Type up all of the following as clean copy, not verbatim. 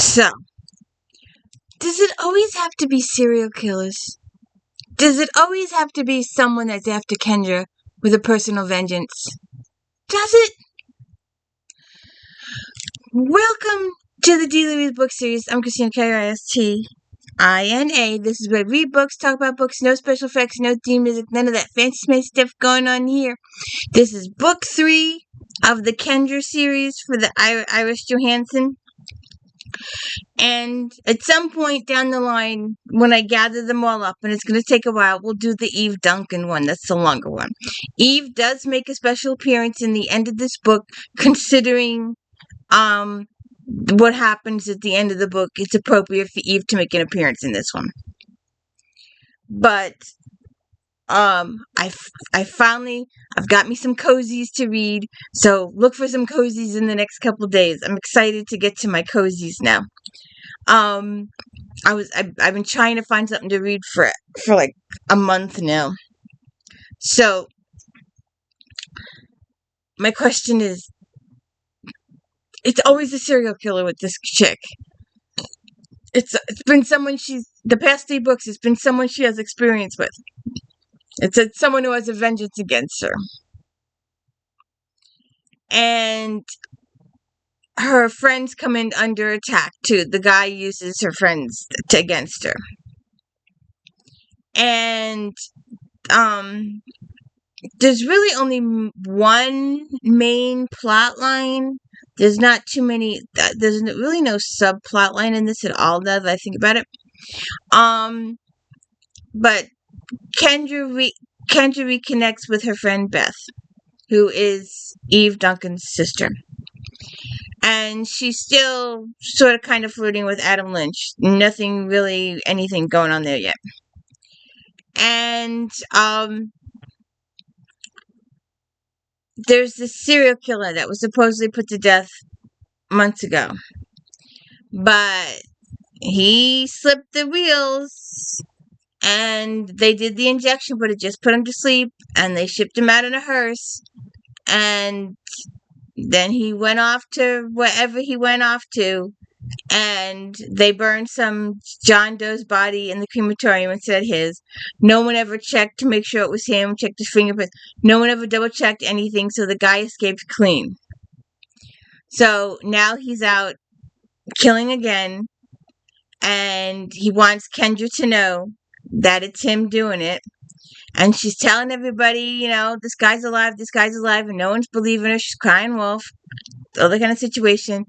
So, does it always have to be serial killers? Does it always have to be someone that's after Kendra with a personal vengeance? Does it? Welcome to the Daily Read Book Series. I'm Christina, Kristina. This is where we read books, talk about books, no special effects, no theme music, none of that fancy smancy stuff going on here. This is book 3 of the Kendra series for the Irish Johansen. And at some point down the line, when I gather them all up, and it's going to take a while, we'll do the Eve Duncan one. That's the longer one. Eve does make a special appearance in the end of this book, considering what happens at the end of the book. It's appropriate for Eve to make an appearance in this one. But I've got me some cozies to read, so look for some cozies in the next couple of days. I'm excited to get to my cozies now. I've been trying to find something to read for like a month now. So my question is, it's always a serial killer with this chick. It's been someone the past 3 books, it's been someone she has experience with. It's someone who has a vengeance against her. And her friends come in under attack too. The guy uses her friends against her. And there's really only one main plot line. There's not too many. There's really no subplot line in this at all, now that I think about it. But Kendra reconnects with her friend Beth, who is Eve Duncan's sister. And she's still sort of kind of flirting with Adam Lynch. Nothing really, anything going on there yet. And there's this serial killer that was supposedly put to death months ago. But he slipped the wheels, and they did the injection, but it just put him to sleep, and they shipped him out in a hearse. And then he went off to wherever he went off to, and they burned some John Doe's body in the crematorium instead of his. No one ever checked to make sure it was him, checked his fingerprints. No one ever double-checked anything, so the guy escaped clean. So now he's out killing again, and he wants Kendra to know that it's him doing it. And she's telling everybody, this guy's alive, and no one's believing her. She's crying wolf, all that kind of situation.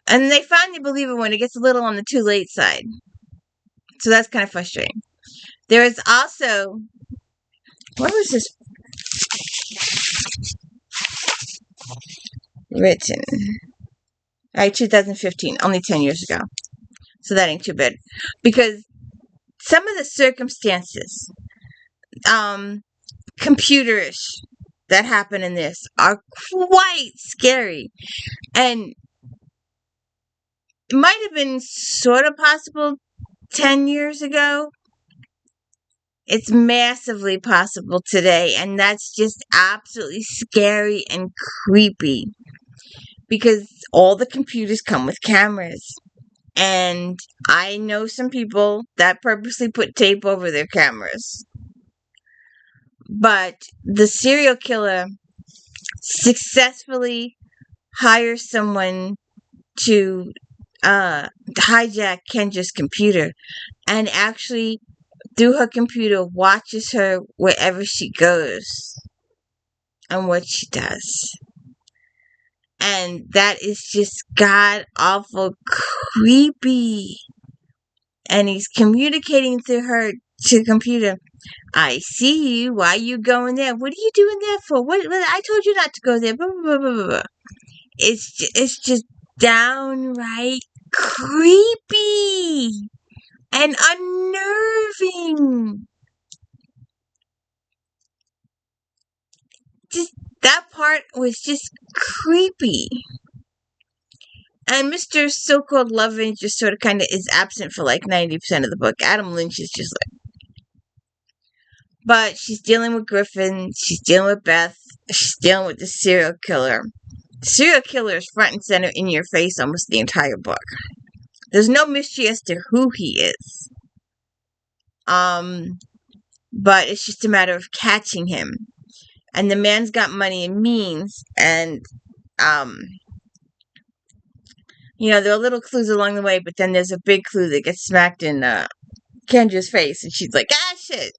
And they finally believe her when it gets a little on the too late side. So that's kind of frustrating. There is also, what was this written? All right, 2015, only 10 years ago. So that ain't too bad. Because some of the circumstances, computerish, that happen in this are quite scary. And it might have been sort of possible 10 years ago. It's massively possible today, and that's just absolutely scary and creepy. Because all the computers come with cameras. And I know some people that purposely put tape over their cameras. But the serial killer successfully hires someone to hijack Kendra's computer, and actually, through her computer, watches her wherever she goes and what she does. And that is just god-awful creepy. And he's communicating through her to the computer. I see you. Why are you going there? What are you doing there for? What? I told you not to go there. Blah, blah, blah, blah, blah. It's just downright creepy and unnerving. Just that part was just creepy. And Mr. So-called love interest sort of kind of is absent for like 90% of the book. Adam Lynch is just like... But she's dealing with Griffin. She's dealing with Beth. She's dealing with the serial killer. The serial killer is front and center in your face almost the entire book. There's no mystery as to who he is. But it's just a matter of catching him. And the man's got money and means, and there are little clues along the way, but then there's a big clue that gets smacked in Kendra's face, and she's like, "Ah, shit!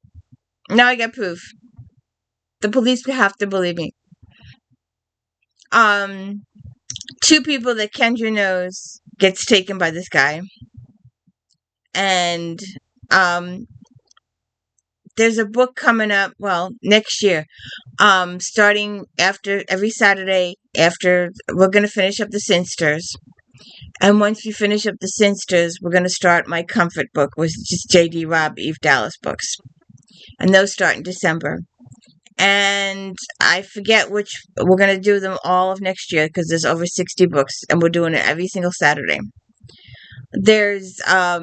Now I got proof. The police have to believe me." Two people that Kendra knows gets taken by this guy, and there's a book coming up. Well, next year. Starting after every Saturday after we're gonna finish up the Sinsters. And once we finish up the Sinsters, we're going to start my comfort book, which is just J.D. Robb, Eve Dallas books. And those start in December. And I forget which, we're going to do them all of next year because there's over 60 books and we're doing it every single Saturday. There's a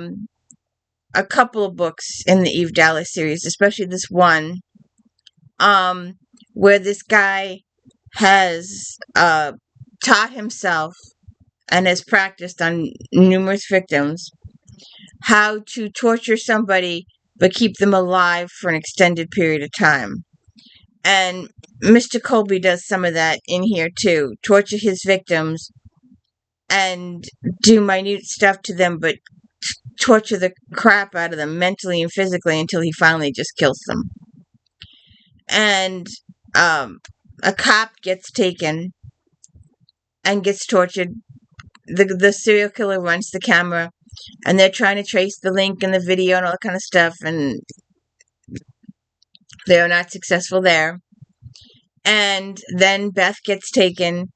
couple of books in the Eve Dallas series, especially this one, where this guy has taught himself and has practiced on numerous victims how to torture somebody but keep them alive for an extended period of time. And Mr. Colby does some of that in here too. Torture his victims and do minute stuff to them, but torture the crap out of them mentally and physically until he finally just kills them. And a cop gets taken and gets tortured. The serial killer runs the camera, and they're trying to trace the link in the video and all that kind of stuff, and they are not successful there. And then Beth gets taken,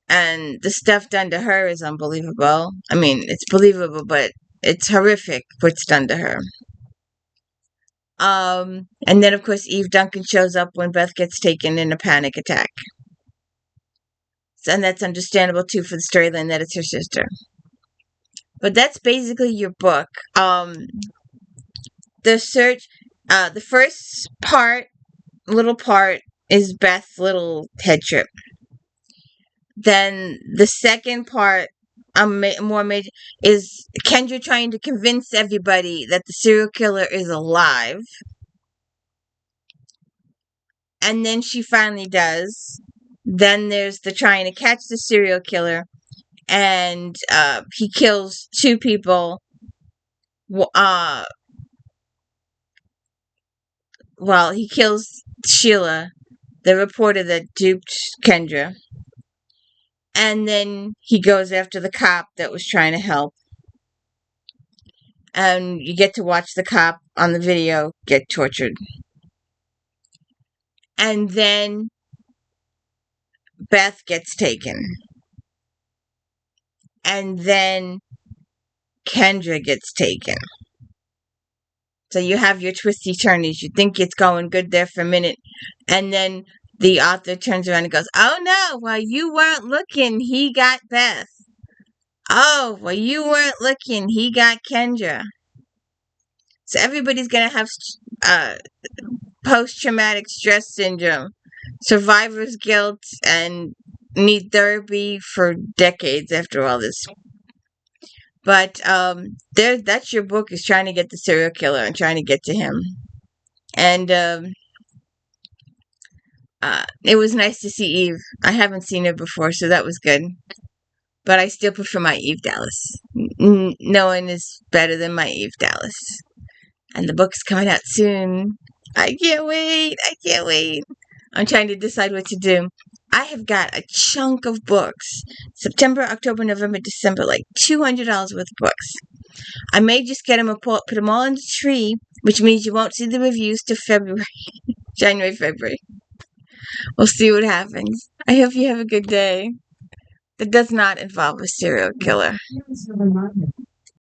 and the stuff done to her is unbelievable. I mean, it's believable, but it's horrific what's done to her. And then, of course, Eve Duncan shows up when Beth gets taken in a panic attack. And that's understandable, too, for the storyline that it's her sister. But that's basically your book. The first little part, is Beth's little head trip. Then the second part, more major, is Kendra trying to convince everybody that the serial killer is alive. And then she finally does. Then there's the trying to catch the serial killer. And he kills two people. He kills Sheila, the reporter that duped Kendra. And then he goes after the cop that was trying to help. And you get to watch the cop on the video get tortured. And then Beth gets taken. And then Kendra gets taken. So you have your twisty turnies. You think it's going good there for a minute. And then the author turns around and goes, "Oh no, while you weren't looking, he got Beth. Oh, while you weren't looking, he got Kendra." So everybody's going to have post-traumatic stress syndrome, survivor's guilt, and need therapy for decades after all this. But that's your book, is trying to get the serial killer and trying to get to him. And it was nice to see Eve. I haven't seen her before, so that was good. But I still prefer my Eve Dallas. No one is better than my Eve Dallas. And the book's coming out soon. I can't wait. I'm trying to decide what to do. I have got a chunk of books. September, October, November, December, like $200 worth of books. I may just get them and put them all in the tree, which means you won't see the reviews till February. January, February. We'll see what happens. I hope you have a good day. That does not involve a serial killer.